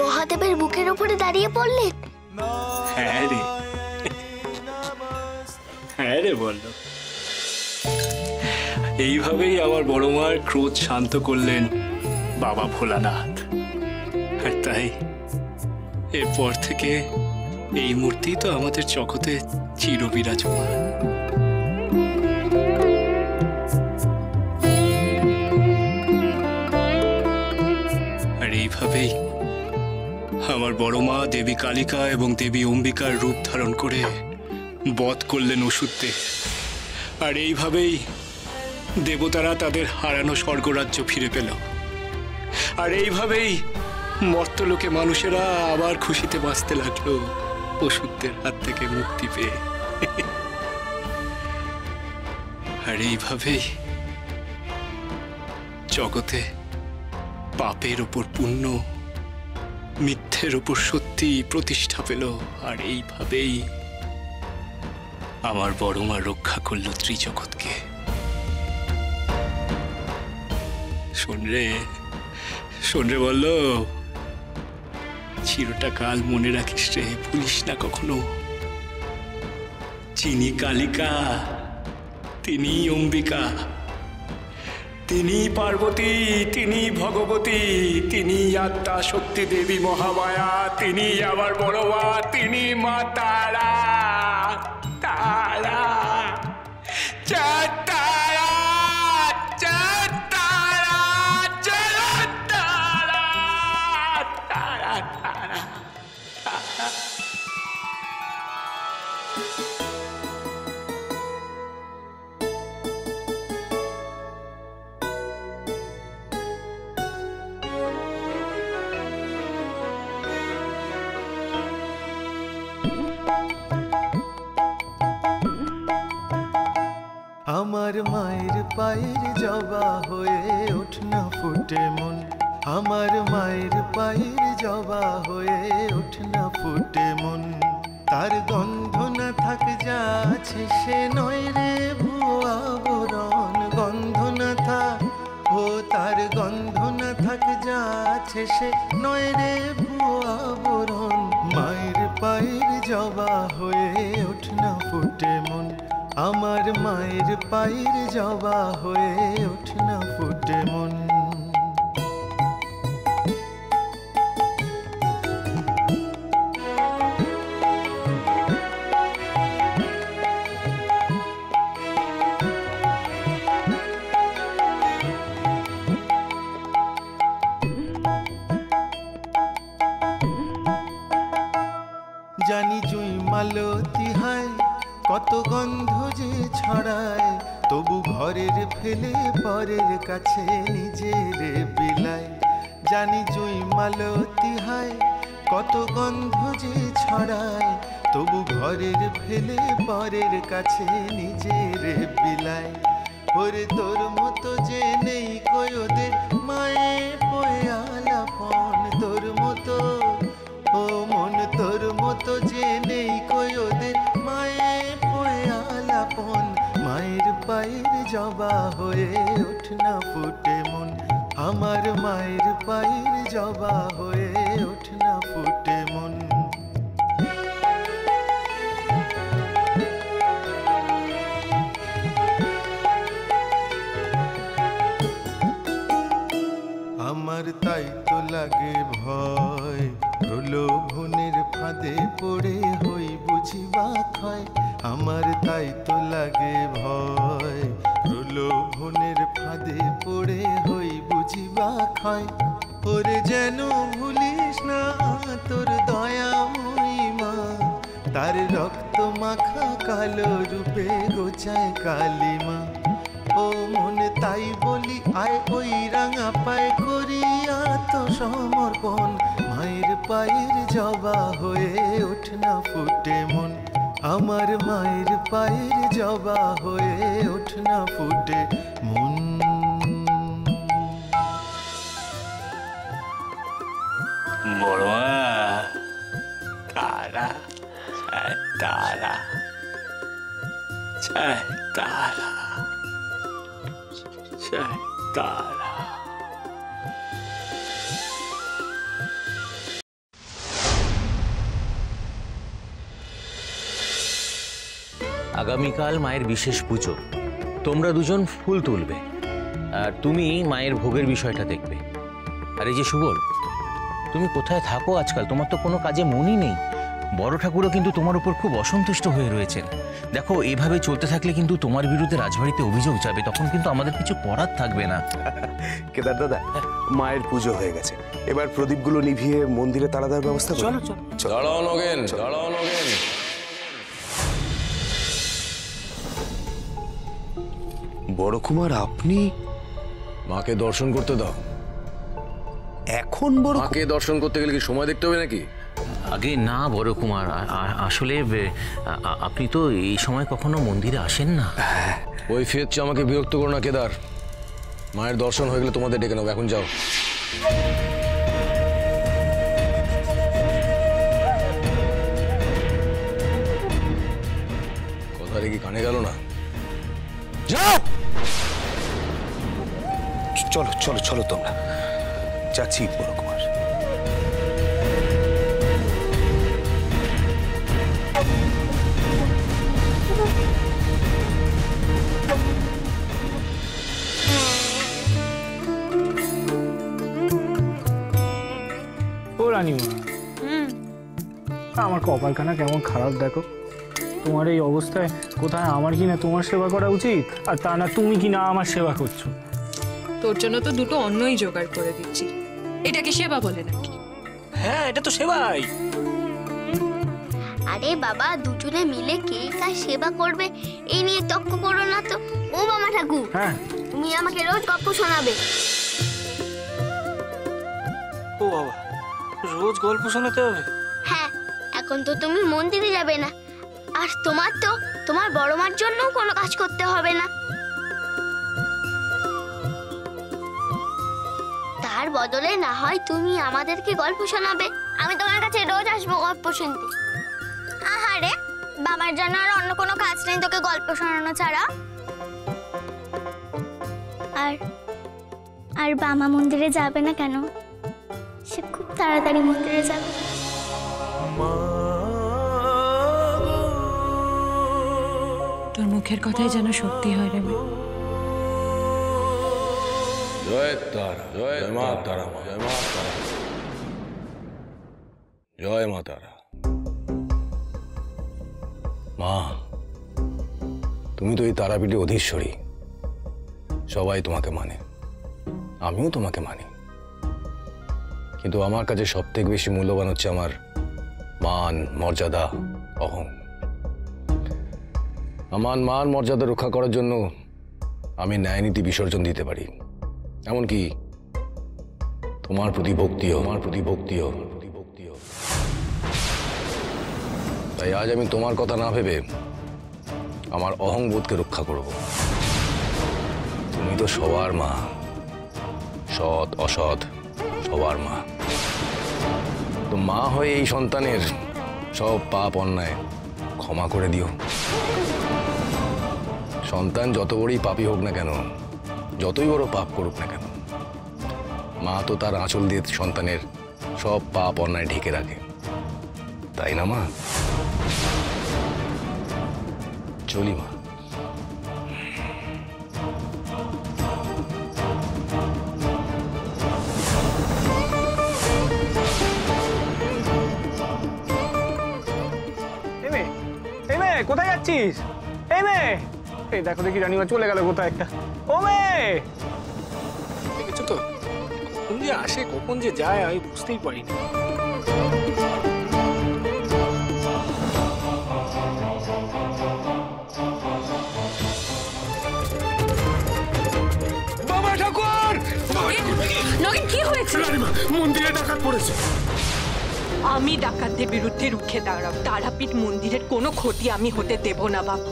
মহাদেবের বুকের উপরে দাঁড়িয়ে পড়লেন? হ্যাঁ রে, হ্যাঁ রে বললো। এইভাবেই আমার বড় মার ক্রোধ শান্ত করলেন বাবা ভোলানাথ। আর তাই এরপর থেকে এই মূর্তি তো আমাদের জগতে চিরবিরাজমান। আর এইভাবেই আমার বড় মা দেবী কালিকা এবং দেবী অম্বিকার রূপ ধারণ করে বধ করলেন অসুরদের। আর এইভাবেই দেবতারা তাদের হারানো স্বর্গরাজ্য ফিরে পেল। আর এইভাবেই মর্তলোকে মানুষেরা আবার খুশিতে বাঁচতে লাগলো অসুরদের হাত থেকে মুক্তি পেয়ে। আর এইভাবেই জগতে পাপের ওপর পুণ্য, মিথ্যের ওপর সত্যি প্রতিষ্ঠা পেল। আর এইভাবেই আমার বড় মা রক্ষা করল ত্রিজগৎকে। শোন রে বলল, চিরটা কাল মনে রাখিস রে, ভুলিস না কখনো। যিনি কালিকা তিনি অম্বিকা, তিনি পার্বতী, তিনি ভগবতী, তিনি আত্মা শক্তি দেবী মহামায়া, তিনি আমার বড় মা, তিনি মা তারা। তারা তারা আমার মায়ের পায়ের জবা হয়ে ওঠ না ফুটে মন, আমার মায়ের পায়ের জবা হয়ে ওঠ না ফুটে মন। তার গন্ধ না থাক যা আছে সে নয় রে ভুয়া আবরণ, গন্ধ না থাক ও তার গন্ধ না থাক যা আছে সে নয় রে ভুয়া আবরণ। মায়ের পায়ের জবা হয়ে ওঠ না ফুটে মন, আমার মায়ের পায়ের জবা হয়ে ওঠ না ফুটে মন। জানি জুই মালতী হায় কত গন্ধ যে ছড়ায়, তবু ঘরের ফেলে পরের কাছে নিজের বিলায়। জানি জুই মালতী হায় কত গন্ধ যে ছড়ায়, তবু ঘরের ফেলে পরের কাছে নিজের বিলায়। ওরে তোর মতো যে নেই কয়োদের মায়ে পয়ে আলাপন, তোর মতো ও মন তোর মতো যে নেই কয়োদের মায়ে পয়ে আলাপন। মায়ের পায়ের জবা হয়ে ওঠ না ফুটে মন, আমার মায়ের পায়ের জবা হয়ে ওঠ না ফুটে মন। আমার তাই তো লাগে ভয়, প্রলোভনের ফাঁদে পড়ে হই বুঝিবা ক্ষয়। আমার তাই তো লাগে ভয়, প্রলোভনের ফাঁদে পড়ে হই বুঝিবা ক্ষয়। ওরে যেন ভুলিস না তোর দয়াময়ী মা, তার রক্ত মাখা কালো রূপে গোছায় কালিমা। ও মন তাই বলি আয় ওই রাঙা পায়ে করিয়া তো সমর্পণ। মায়ের পায়ের জবা হয়ে ওঠ না ফুটে মন, আমার মায়ের পায়ের জবা হয়ে ওঠ না ফুটে মন। বড় মা তারা তারা তারা তারা। আগামীকাল মায়ের বিশেষ পুজো, তোমরা দুজন ফুল তুলবে আর তুমি মায়ের ভোগের বিষয়টা দেখবে। আর এই যে সুবল, তুমি কোথায় থাকো আজকাল? তোমার তো কোনো কাজে মনই নেই। বড় ঠাকুরও কিন্তু তোমার উপর খুব অসন্তুষ্ট হয়ে রয়েছেন। দেখো, এভাবে চলতে থাকলে কিন্তু তোমার বিরুদ্ধে রাজবাড়িতে অভিযোগ যাবে, তখন কিন্তু আমাদের কিছু করার থাকবে না। কেদার দাদা, মায়ের পুজো হয়ে গেছে, এবার প্রদীপগুলো নিভিয়ে মন্দিরে তালা দেওয়ার ব্যবস্থা করো। চলো চলো। দাঁড়াও নগেন, দাঁড়াও নগেন। বড় কুমার, আপনি মাকে দর্শন করতে দাও। এখন বড় মাকে দর্শন করতে গেলে কি সময় দেখতে হবে নাকি? আগে না বড় কুমার, আসলে আপনি তো এই সময় কখনো মন্দিরে আসেন না। ওই ফেরছে আমাকে বিরক্ত করো না কেদার। মায়ের দর্শন হয়ে গেলে তোমাদের ডেকে নেবো, এখন যাও। কথা রেখে কানে গেল না, যাও। চলো চলো চলো, তোমরা যাচ্ছি বড় কুমার। ও রানীমা, আমার কপালখানা কেমন খারাপ দেখো। তোমার এই অবস্থায় কোথায় আমার কিনা তোমার সেবা করা উচিত, আর তা না তুমি কিনা আমার সেবা করছো। তোর জন্য তো দুটো অন্যই জোগাড় করে দিচ্ছি, এটা কি সেবা বলে নাকি? হ্যাঁ, এটা তো সেবাই। আরে বাবা, দুজনে মিলে কে কার সেবা করবে এই নিয়ে তর্ক করো না তো। ও মামা ঠাকুর, হ্যাঁ, তুমি আমাকে রোজ গল্প শোনাবে। ও বাবা, রোজ গল্প শোনাতে হবে? হ্যাঁ, এখন তো তুমি মন্দিরে যাবে না, আর তোমার তো তোমার বড় মার জন্য কোনো কাজ করতে হবে না। তার বদলে না হয় তুমি আমাদেরকে গল্প শোনাবে, আমি তোমার কাছে রোজ আসবো গল্প শুনতে। আহারে, বাবার জন্য আর অন্য কোনো কাজ নেই তোকে গল্প শোনানো ছাড়া। আর আর বামা মন্দিরে যাবে না কেন? সে খুব তাড়াতাড়ি মন্দিরে যাবে। তোর মুখের কথাই যেন সত্যি হয় রে মেয়ে। জয় তারা, জয় মা তারা, জয় মা তারা, জয় মা তারা। মা, তুমি তো এই তারাপীঠে অধীশ্বরী, সবাই তোমাকে মানে, আমিও তোমাকে মানি, কিন্তু আমার কাছে সব থেকে বেশি মূল্যবান হচ্ছে আমার মান, মর্যাদা, অহং। আমার মান মর্যাদা রক্ষা করার জন্য আমি ন্যায়নীতি বিসর্জন দিতে পারি, এমনকি তোমার প্রতি ভক্তিও, তাই আজ আমি তোমার কথা না ভেবে আমার অহংবোধকে রক্ষা করব। তুমি তো সবার মা, সৎ অসৎ সবার মা। তো মা হয়ে এই সন্তানের সব পাপ অন্যায় ক্ষমা করে দিও। সন্তান যত বড়ই পাপী হোক না কেন, যতই বড় পাপ করুক না কেন, মা তো তার আঁচল দিয়ে সন্তানের সব পাপ অন্যায় ঢেকে রাখে, তাই না মা? চলি মা। কোথায় যাচ্ছিস? এই মেয়ে, এই দেখো দেখি রানীমা চলে গেল কোথায় একটা। ও মেয়ে, দেখেছো তো কখন যে আসে কখন যে যায় আমি বুঝতেই পারি না। বাবা ঠাকুর, নগেন, কি হয়েছে? মন্দিরে ডাকাত পড়েছে। আমি ডাকাতদের বিরুদ্ধে রুখে দাঁড়াবো। তারাপীঠ মন্দিরের কোনো ক্ষতি আমি হতে দেব না বাবা।